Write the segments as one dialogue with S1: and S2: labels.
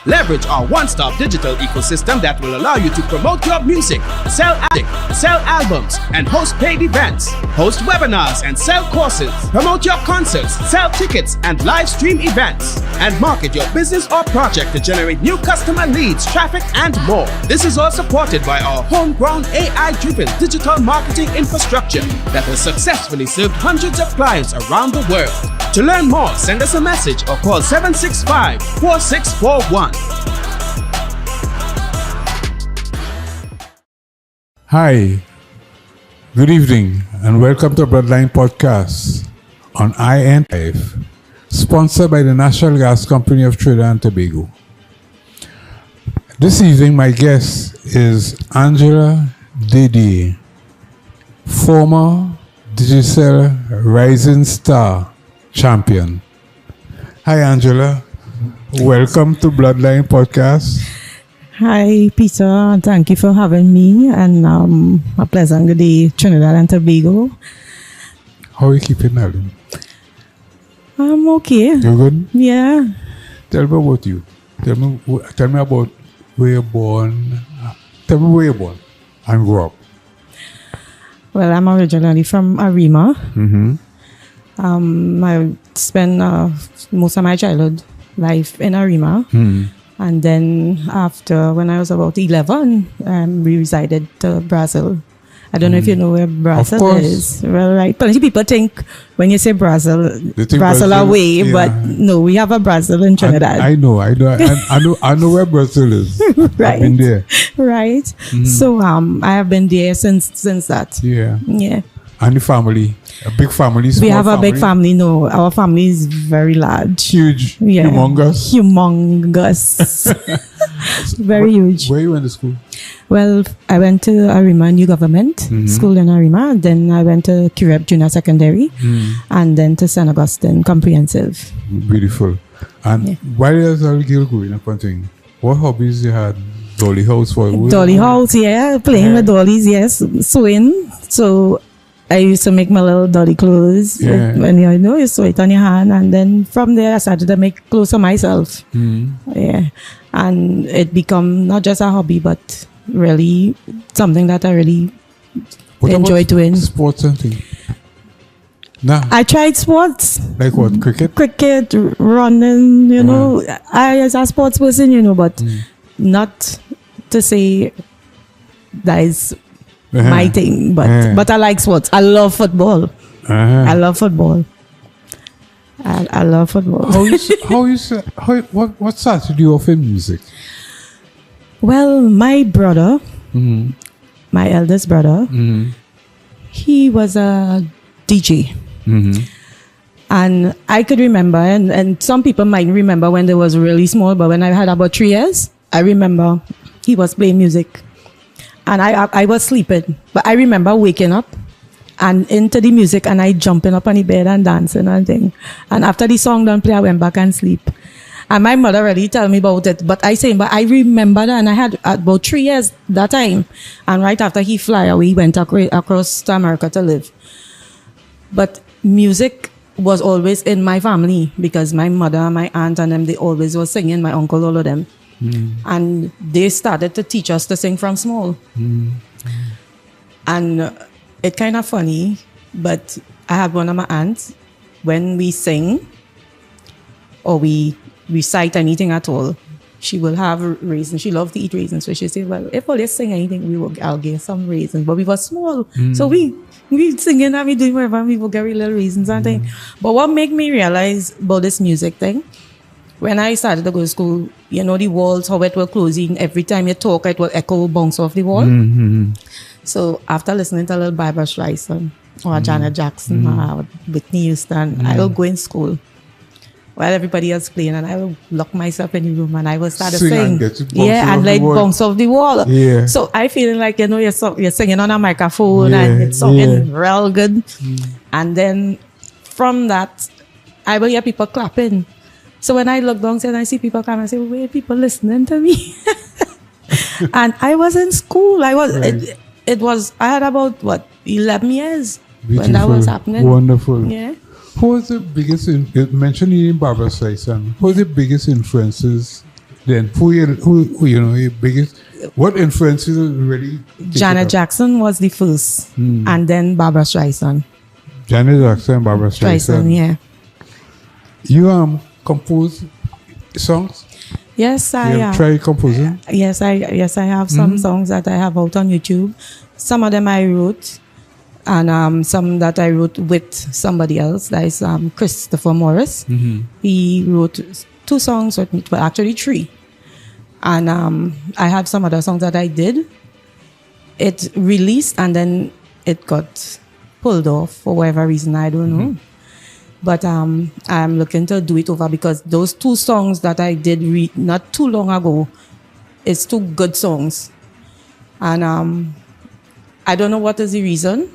S1: Leverage our one-stop digital ecosystem that will allow you to promote your music, sell albums, and host paid events, host webinars and sell courses, promote your concerts, sell tickets and live stream events, and market your business or project to generate new customer leads, traffic, and more. This is all supported by our homegrown AI-driven digital marketing infrastructure that has successfully served hundreds of clients around the world. To learn more, send us a message or call 765-4641.
S2: Hi, good evening, and welcome to Bloodline Podcast on IN5, sponsored by the National Gas Company of Trinidad and Tobago. This evening, my guest is Angie Dedier, former Digicel Rising Star champion. Hi, Angela. Welcome to Bloodline Podcast.
S3: Hi, Peter. Thank you for having me, and a pleasant good day, Trinidad and Tobago.
S2: How are you keeping, Alan?
S3: I'm okay.
S2: You good?
S3: Yeah.
S2: Tell me about you. Tell me about where you're born. Tell me where you're born and grew up.
S3: Well, I'm originally from Arima.
S2: Mm-hmm.
S3: I spent most of my childhood life in Arima.
S2: Mm.
S3: And then after, when I was about 11, we resided to Brazil. I don't know if you know where Brazil is. Well, right. Plenty of people think when you say Brazil, Brazil away, yeah. But no, we have a Brazil in Trinidad.
S2: I know where Brazil is.
S3: Right.
S2: I've been there.
S3: Right. Mm-hmm. So I have been there since that.
S2: Yeah.
S3: Yeah.
S2: And the family, a big family.
S3: We have a big family. No, our family is very large.
S2: Huge.
S3: Yeah.
S2: Humongous.
S3: Very huge.
S2: Where you went to school?
S3: Well, I went to Arima New Government School in Arima. Then I went to Cureb Junior Secondary. And then to St. Augustine Comprehensive.
S2: Beautiful. And while you were a girl growing up and thing, what hobbies you had? Dolly house for you?
S3: Dolly house, yeah. Playing with dollies, yes. Sewing. So I used to make my little dolly clothes.
S2: Yeah.
S3: When you sew it on your hand, and then from there I started to make clothes for myself. Yeah, and it become not just a hobby, but really something that I really enjoy doing.
S2: Sports and things. Nah.
S3: I tried sports.
S2: Like what? Cricket.
S3: Cricket, running. You know, I as a sports person, but not to say that is my thing, but I like sports. I love football. I love football. I love football.
S2: What started you off in music?
S3: Well, my brother, my eldest brother, he was a DJ. And I could remember, and some people might remember when they was really small, but when I had about 3 years, I remember he was playing music. And I was sleeping, but I remember waking up and into the music, and I jumping up on the bed and dancing and thing. And after the song done play, I went back and sleep. And my mother already told me about it, but I remember that, and I had about 3 years that time. And right after he fly away, he went across to America to live. But music was always in my family because my mother, my aunt, and them, they always were singing. My uncle, all of them. And they started to teach us to sing from small. And it's kind of funny, but I have one of my aunts, when we sing or we recite anything at all, she will have raisins. She loves to eat raisins. So she said, well, if we sing anything, I'll get some raisins. But we were small. So we singing and we doing whatever, we will get little raisins and things. But what made me realize about this music thing, when I started to go to school, the walls, how it was closing, every time you talk, it will echo, bounce off the wall. So after listening to a little Barbra Streisand or Janet Jackson or Whitney Houston, I will go in school while everybody else playing, and I will lock myself in the room and I will start to sing. And like bounce off the wall. Yeah. So I feeling like, you're singing on a microphone and it's sounding real good. And then from that, I will hear people clapping. So when I look downstairs and I see people come, I say, wait, people listening to me. And I was in school. I had about 11 years when that was happening.
S2: Wonderful.
S3: Yeah.
S2: Who was the biggest, mentioning Barbra Streisand, who was the biggest influences Then who your biggest? What influences really?
S3: Janet Jackson was the first, and then Barbara Streisand.
S2: Janet Jackson and Barbara Streisand.
S3: Yeah.
S2: You compose songs?
S3: Yes, I
S2: have tried composing.
S3: Yes, I have some songs that I have out on YouTube. Some of them I wrote, and some that I wrote with somebody else. That is Christopher Morris. He wrote 2 songs with me, well, actually 3. And I have some other songs that I did. It released and then it got pulled off for whatever reason, I don't know. But I'm looking to do it over because those 2 songs that I did not too long ago, it's 2 good songs. And I don't know what is the reason,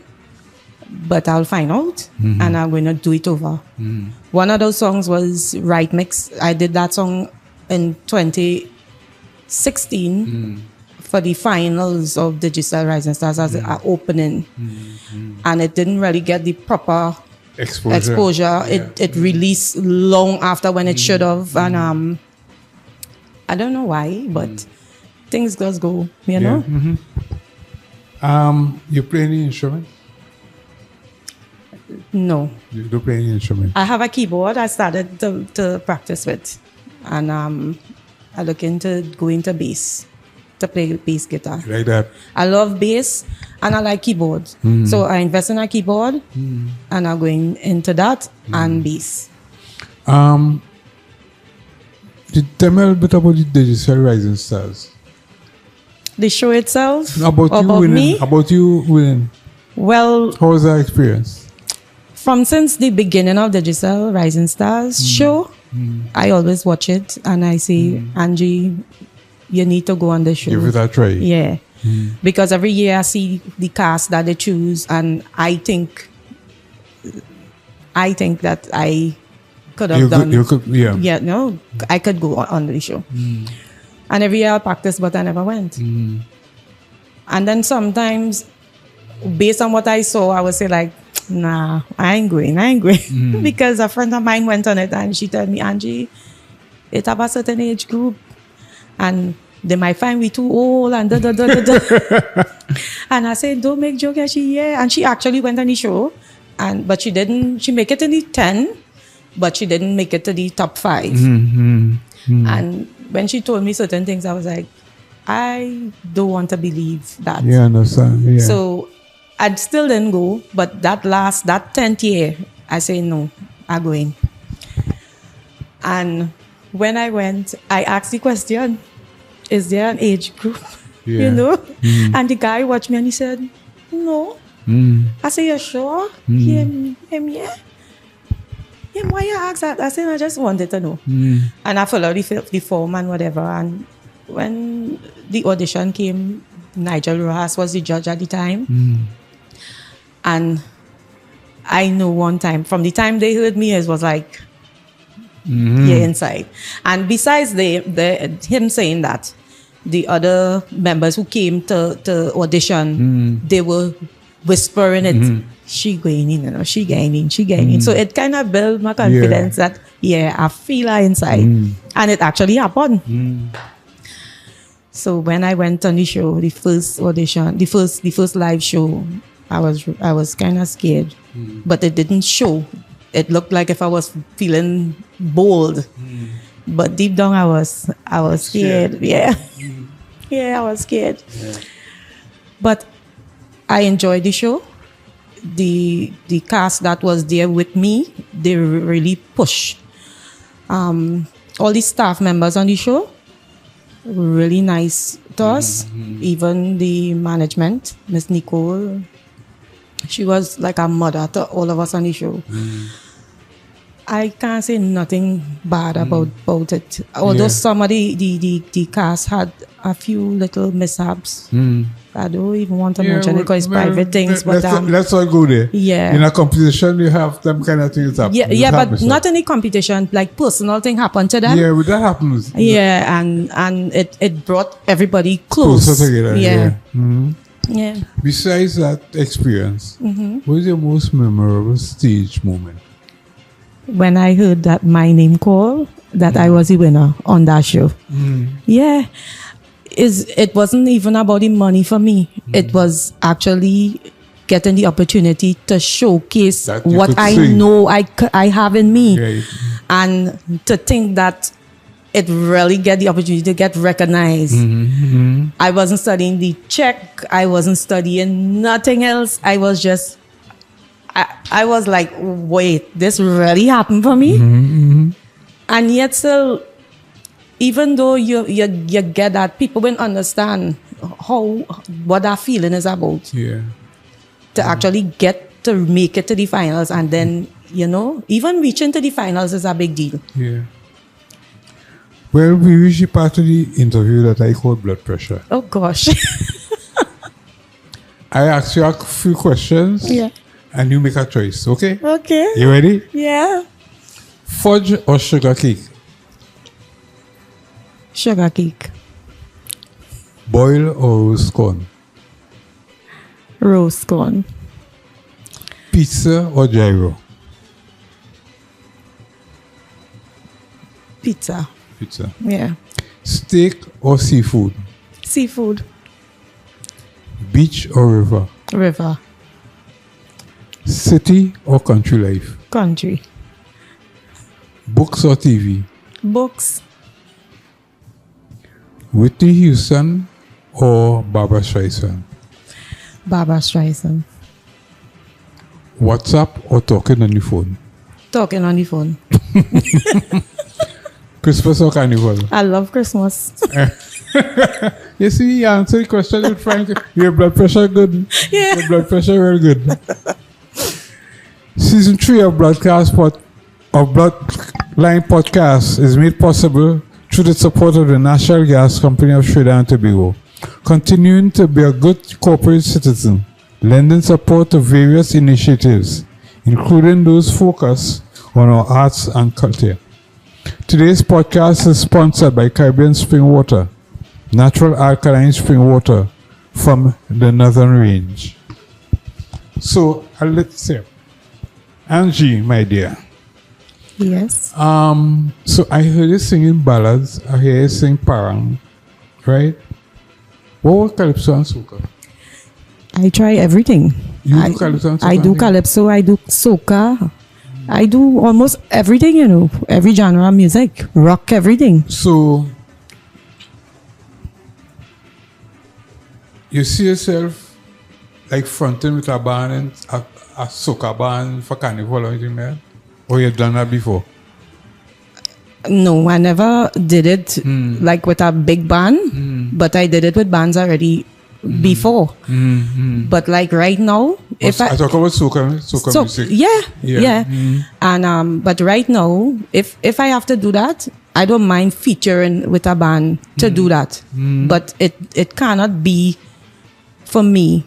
S3: but I'll find out and I'm going to do it over. One of those songs was Right Mix. I did that song in 2016 for the finals of Digicel Rising Stars as an opening. And it didn't really get the proper exposure. It released long after when it should have. And I don't know why, but things just go, you know.
S2: You play any instrument?
S3: No.
S2: You don't play any instrument?
S3: I have a keyboard I started to practice with. And I look into going to bass, to play bass guitar.
S2: Like that?
S3: I love bass and I like keyboards. So I invest in a keyboard and I'm going into that and bass.
S2: Tell me a little bit about the Digicel Rising Stars.
S3: The show itself?
S2: About you winning.
S3: Well,
S2: how was that experience?
S3: Since the beginning of the Digicel Rising Stars show, I always watch it and I say, Angie, you need to go on the show.
S2: Give it a try.
S3: Yeah. Because every year I see the cast that they choose and I think that I could have done. I could go on the show. And every year I practice, but I never went. And then sometimes, based on what I saw, I would say like, nah, I ain't going. Because a friend of mine went on it and she told me, Angie, it have a certain age group and they might find we too old and da da da da da. And I said, don't make joke. And she actually went on the show, but she make it in the 10, but she didn't make it to the top 5. And when she told me certain things, I was like, I don't want to believe that.
S2: Yeah, I understand. Yeah.
S3: So I still didn't go, but that 10th year, I say no, I'm going. And when I went, I asked the question, is there an age group?
S2: Yeah.
S3: You know? And the guy watched me and he said, no. I said, you sure? Him, yeah. Him, why you ask that? I said, I just wanted to know. And I followed the form and whatever. And when the audition came, Nigel Rojas was the judge at the time. And I know one time, from the time they heard me, it was like, yeah, inside. And besides him saying that, the other members who came to audition, they were whispering it, she going in, she going in. So it kind of built my confidence that, I feel her inside. And it actually happened. So when I went on the show, the first audition, the first live show, I was kind of scared, but it didn't show. It looked like if I was feeling bold, but deep down I was scared. Yeah, I was scared. But I enjoyed the show. The cast that was there with me, they really pushed. All the staff members on the show were really nice to us. Even the management, Miss Nicole. She was like a mother to all of us on the show. I can't say nothing bad about it. Although some of the cast had a few little mishaps. I don't even want to mention it because it's private things. But
S2: let's all go there.
S3: Yeah.
S2: In a competition, you have them kind of things happen.
S3: Yeah, but not any competition. Like personal thing happened to them.
S2: Yeah, but that happens.
S3: Yeah, and it brought everybody closer
S2: together.
S3: Yeah.
S2: Besides that experience, what is your most memorable stage moment?
S3: When I heard that my name called that I was the winner on that show. Yeah. It wasn't even about the money for me. It was actually getting the opportunity to showcase what I know I have in me.
S2: Right.
S3: And to think that it really get the opportunity to get recognized. I wasn't studying the check. I wasn't studying nothing else. I was just, I was like, wait, this really happened for me? And yet still, even though you get that, people will understand what that feeling is about.
S2: Yeah.
S3: To actually get to make it to the finals, and then, even reaching to the finals is a big deal.
S2: Yeah. Well, we reached the part of the interview that I call blood pressure.
S3: Oh gosh.
S2: I ask you a few questions.
S3: Yeah.
S2: And you make a choice, okay?
S3: Okay.
S2: You ready?
S3: Yeah.
S2: Fudge or sugar cake?
S3: Sugar cake.
S2: Boil or roast corn?
S3: Roast corn.
S2: Pizza or gyro?
S3: Pizza.
S2: Pizza.
S3: Yeah.
S2: Steak or seafood?
S3: Seafood.
S2: Beach or river?
S3: River.
S2: City or country life?
S3: Country.
S2: Books or TV?
S3: Books.
S2: Whitney Houston or Barbara Streisand?
S3: Barbara Streisand.
S2: WhatsApp or talking on the phone?
S3: Talking on the phone.
S2: Christmas or Carnival?
S3: I love Christmas.
S2: You see, you answer the question with Frank. Your blood pressure good.
S3: Yeah.
S2: Your blood pressure very good. Season 3 of Bloodline Podcast is made possible through the support of the National Gas Company of Trinidad and Tobago, continuing to be a good corporate citizen, lending support to various initiatives, including those focused on our arts and culture. Today's podcast is sponsored by Caribbean Spring Water, natural alkaline spring water from the Northern Range. So, let's say, Angie, my dear.
S3: Yes.
S2: So I heard you singing ballads. I hear you sing parang, right? What was calypso and soca?
S3: I try everything.
S2: You do calypso and soca?
S3: I do calypso. I do soca. I do almost everything, every genre of music, rock, everything.
S2: So you see yourself like fronting with a band and a soca band for carnival or anything like that? Or you've done that before?
S3: No, I never did it like with a big band, but I did it with bands already before. But like right now, if
S2: I talk about soca music.
S3: Yeah. And but right now, if I have to do that, I don't mind featuring with a band to do that. But it cannot be for me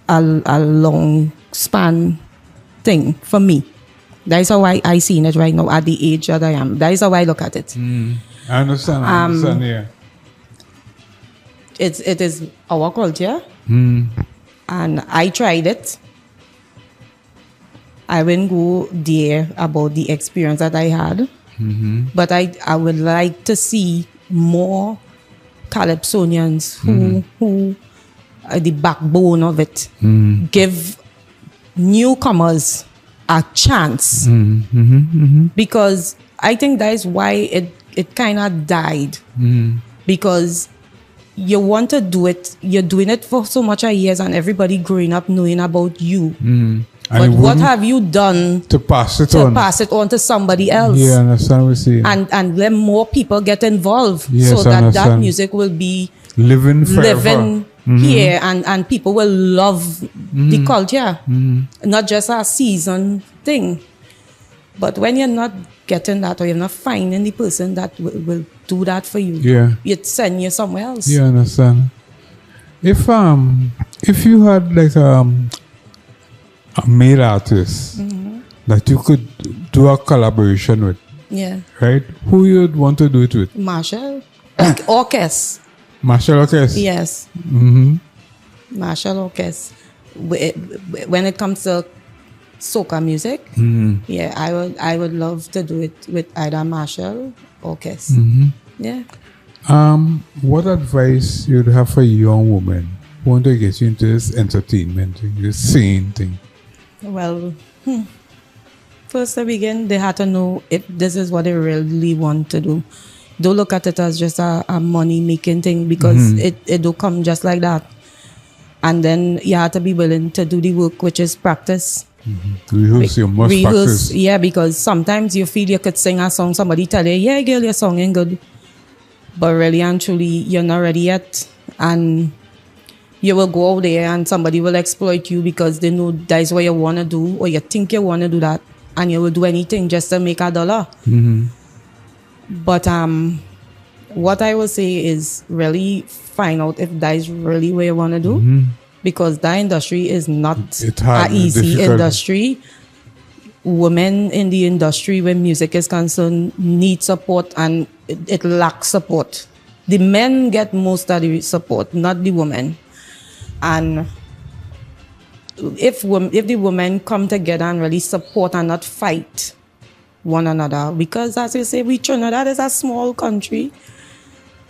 S3: a long span thing for me. That is how I see it right now at the age that I am. That is how I look at it.
S2: I understand, yeah.
S3: It is our culture. And I tried it. I wouldn't go there about the experience that I had. But I would like to see more Calypsonians who are the backbone of it. Give newcomers a chance. Because I think that is why it kind of died. Because you want to do it, you're doing it for so much years and everybody growing up knowing about you. But what have you done
S2: to pass it
S3: on to somebody else?
S2: Yeah, I understand what you're saying.
S3: And let more people get involved
S2: Yes,
S3: so that music will be
S2: living forever.
S3: Here and people will love the culture. Not just a season thing. But when you're not getting that or you're not finding the person that will do that for you, you'd send you somewhere else.
S2: Yeah, I understand. If you had like a male artist that you could do a collaboration with, right? Who you'd want to do it with?
S3: Marshall. Like orchestra.
S2: Marshall Orchestra?
S3: Yes. Marshall Orchestra. When it comes to soca music, yeah, I would love to do it with either Marshall or Kiss. Yeah.
S2: What advice you'd have for a young woman who want to get you into this entertainment thing, this singing thing?
S3: Well, first to begin, they had to know if this is what they really want to do. Don't look at it as just a money-making thing, because it don't come just like that. And then you have to be willing to do the work, which is practice.
S2: Rehearse, you must practice.
S3: Yeah, because sometimes you feel you could sing a song, somebody tell you, yeah, girl, your song ain't good. But really and truly, you're not ready yet. And you will go out there and somebody will exploit you because they know that is what you want to do, or you think you want to do that. And you will do anything just to make $1. But what I will say is really find out if that is really what you want to do. Because that industry is not an easy industry. Women in the industry, when music is concerned, need support, and it lacks support. The men get most of the support, not the women. And if the women come together and really support and not fight one another, because as you say, Trinidad is a small country,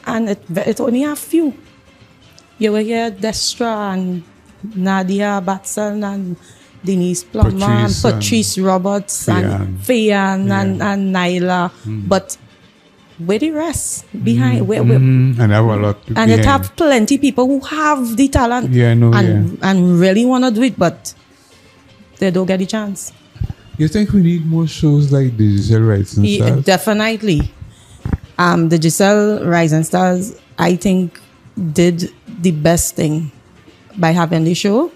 S3: and it only a few. You will hear Destra and Nadia Batson and Denise Plummer and Patrice Roberts and Fayan and Nyla, but where the rest behind?
S2: And have a lot
S3: and it have plenty people who have the talent and really want to do it, but they don't get the chance.
S2: You think we need more shows like Digicel Rising Stars?
S3: Definitely. Digicel Rising Stars, I think, did the best thing by having the show.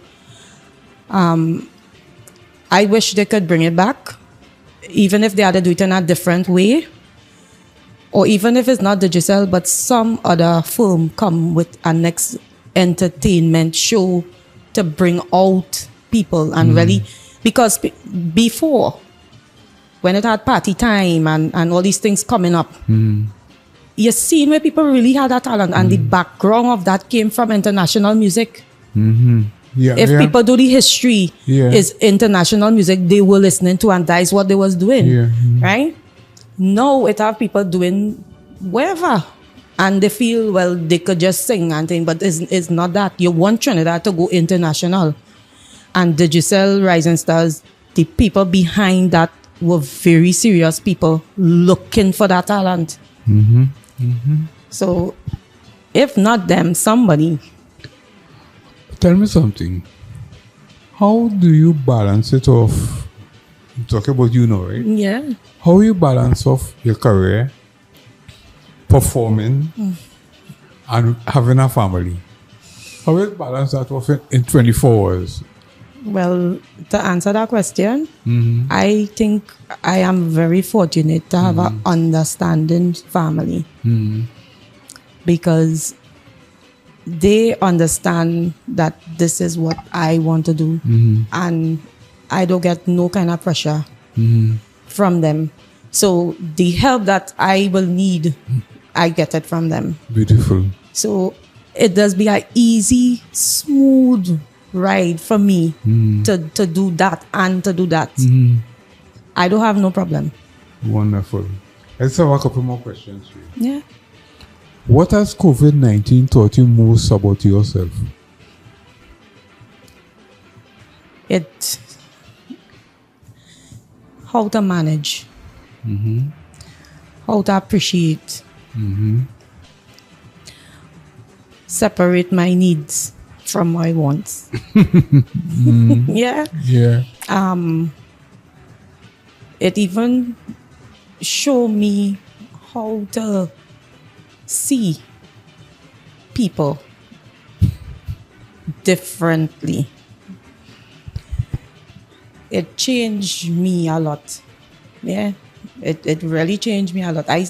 S3: I wish they could bring it back, even if they had to do it in a different way, or even if it's not Digicel, but some other firm come with a next entertainment show to bring out people and really, because before, when it had party time and all these things coming up, you seen where people really had that talent, and the background of that came from international music. If people do the history, is international music they were listening to, and that is what they was doing, right? Now it have people doing whatever, and they feel, well, they could just sing and thing, but it's not that. You want Trinidad to go international, and Digicel Rising Stars, the people behind that were very serious people looking for that talent. So if not them, somebody.
S2: Tell me something. How do you balance it off? I'm talking about you now, right?
S3: Yeah.
S2: How you balance off your career, performing, and having a family? How you balance that off in 24 hours?
S3: Well, to answer that question, I think I am very fortunate to have an understanding family, because they understand that this is what I want to do, and I don't get no kind of pressure from them. So the help that I will need, I get it from them.
S2: Beautiful.
S3: So it does be an easy, smooth ride for me to do that and to do that. I don't have no problem.
S2: Wonderful. Let's have a couple more questions for you.
S3: Yeah.
S2: What has COVID-19 taught you most about yourself?
S3: How to manage, how to appreciate, separate my needs from my wants. Yeah. It even show me how to see people differently. It changed me a lot. Yeah, it really changed me a lot. I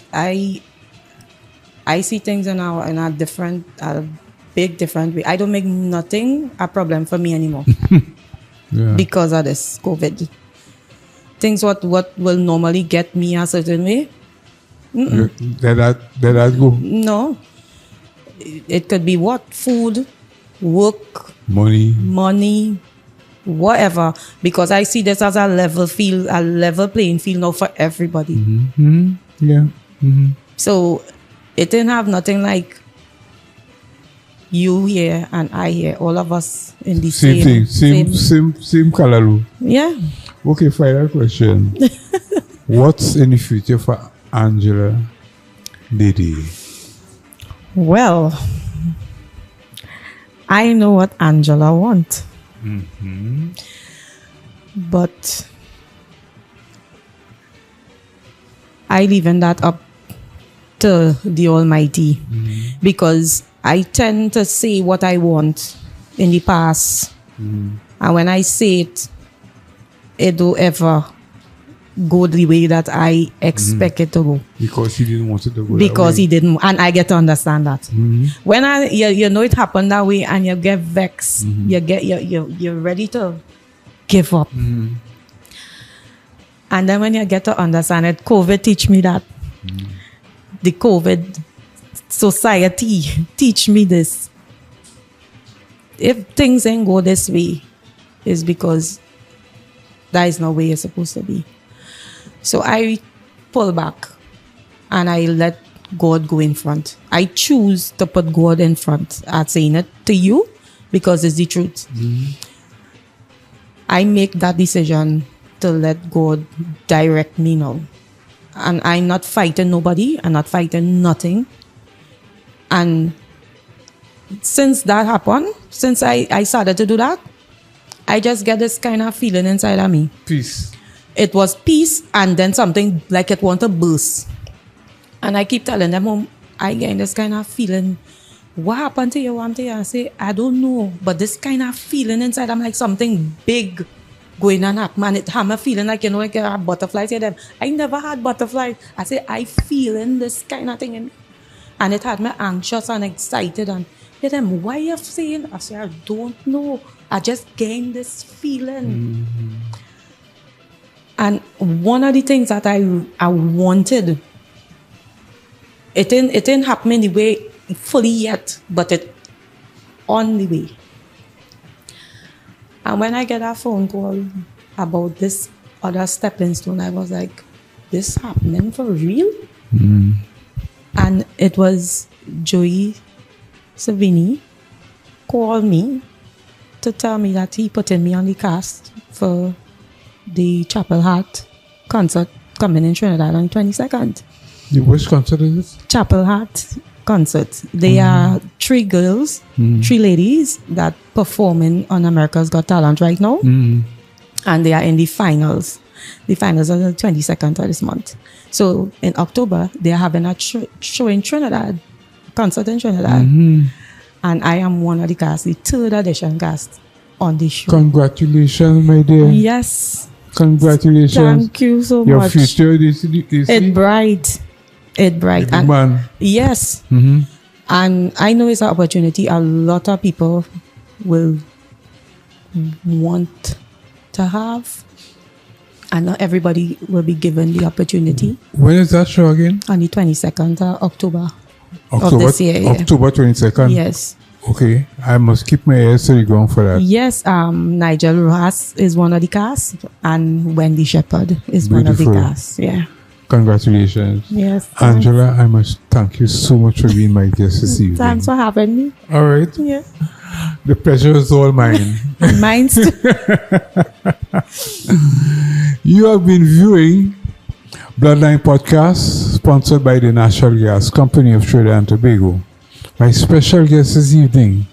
S3: see things in a different, big different way. I don't make nothing a problem for me anymore because of this COVID. Things what will normally get me a certain way.
S2: Let that go.
S3: No, it could be what? Food, work,
S2: money,
S3: whatever, because I see this as a level playing field now for everybody.
S2: Mm-hmm. Yeah. Mm-hmm.
S3: So it didn't have nothing like you here and I here, all of us in the
S2: Same thing, same color.
S3: Yeah.
S2: Okay, final question. What's in the future for Angela Dedier?
S3: Well, I know what Angela wants.
S2: Mm-hmm.
S3: But I leaving that up to the Almighty, because I tend to say what I want in the past, and when I say it, it don't ever go the way that I expect it to go.
S2: Because he didn't want it to go
S3: Because
S2: that way.
S3: he didn't, and I get to understand that. When you know it happened that way, and you get vexed, you're ready to give up. And then when you get to understand it, COVID teach me that. The COVID society teach me this. If things ain't go this way, it's because that is not where you're supposed to be. So I pull back and I let God go in front. I choose to put God in front at saying it to you because it's the truth. I make that decision to let God direct me now. And I'm not fighting nobody. I'm not fighting nothing. And since that happened, since I started to do that, I just get this kind of feeling inside of me.
S2: Peace.
S3: It was peace, and then something like it want to burst. And I keep telling them, I get this kind of feeling. What happened to you? I say, I don't know. But this kind of feeling inside, I'm like something big going on up, man. It had me feeling like, like I have butterflies in them. I never had butterflies. I say, I feeling this kind of thing in me. And it had me anxious and excited. And they them, why you saying? I say, I don't know. I just gained this feeling. And one of the things that I wanted, it didn't happen in the way fully yet, but it on the way. And when I get a phone call about this other stepping stone, I was like, this happening for real? And it was Joey Savini called me to tell me that he putting me on the cast for the Chapel Heart concert coming in Trinidad on the 22nd.
S2: Which concert is this?
S3: Chapel Heart concert. They are 3 girls, 3 ladies that performing on America's Got Talent right now. And they are in the finals. The finals are the 22nd of this month. So in October, they are having a show in Trinidad, concert in Trinidad. And I am one of the cast, the 3rd edition cast on the show.
S2: Congratulations, my dear.
S3: Yes.
S2: Congratulations.
S3: Thank you so
S2: Your
S3: much.
S2: Your future is
S3: It's bright. It's bright.
S2: And man.
S3: Yes. And I know it's an opportunity a lot of people will want to have. And not everybody will be given the opportunity.
S2: When is that show again?
S3: On the 22nd of October of this year. Yeah.
S2: October 22nd?
S3: Yes.
S2: Okay. I must keep my ears to the ground for that.
S3: Yes. Nigel Rojas is one of the cast, and Wendy Shepherd is one of the cast. Yeah.
S2: Congratulations.
S3: Yes.
S2: Angela, I must thank you so much for being my guest this evening.
S3: Thanks for having me.
S2: All right.
S3: Yeah.
S2: The pleasure is all mine.
S3: And mine too.
S2: You have been viewing Bloodline Podcast, sponsored by the National Gas Company of Trinidad and Tobago. My special guest this evening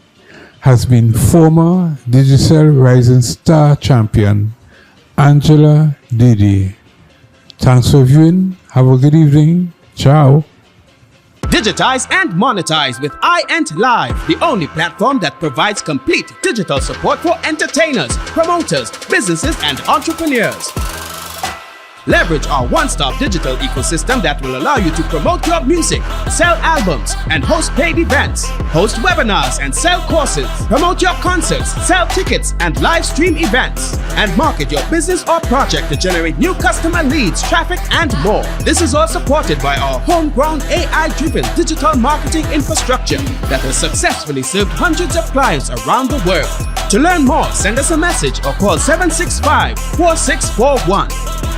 S2: has been former Digicel Rising Star champion, Angela Dedier. Thanks for viewing. Have a good evening. Ciao.
S1: Digitize and monetize with iEnt Live, the only platform that provides complete digital support for entertainers, promoters, businesses, and entrepreneurs. Leverage our one-stop digital ecosystem that will allow you to promote your music, sell albums, and host paid events, host webinars and sell courses, promote your concerts, sell tickets and live stream events, and market your business or project to generate new customer leads, traffic, and more. This is all supported by our homegrown AI-driven digital marketing infrastructure that has successfully served hundreds of clients around the world. To learn more, send us a message or call 765-4641.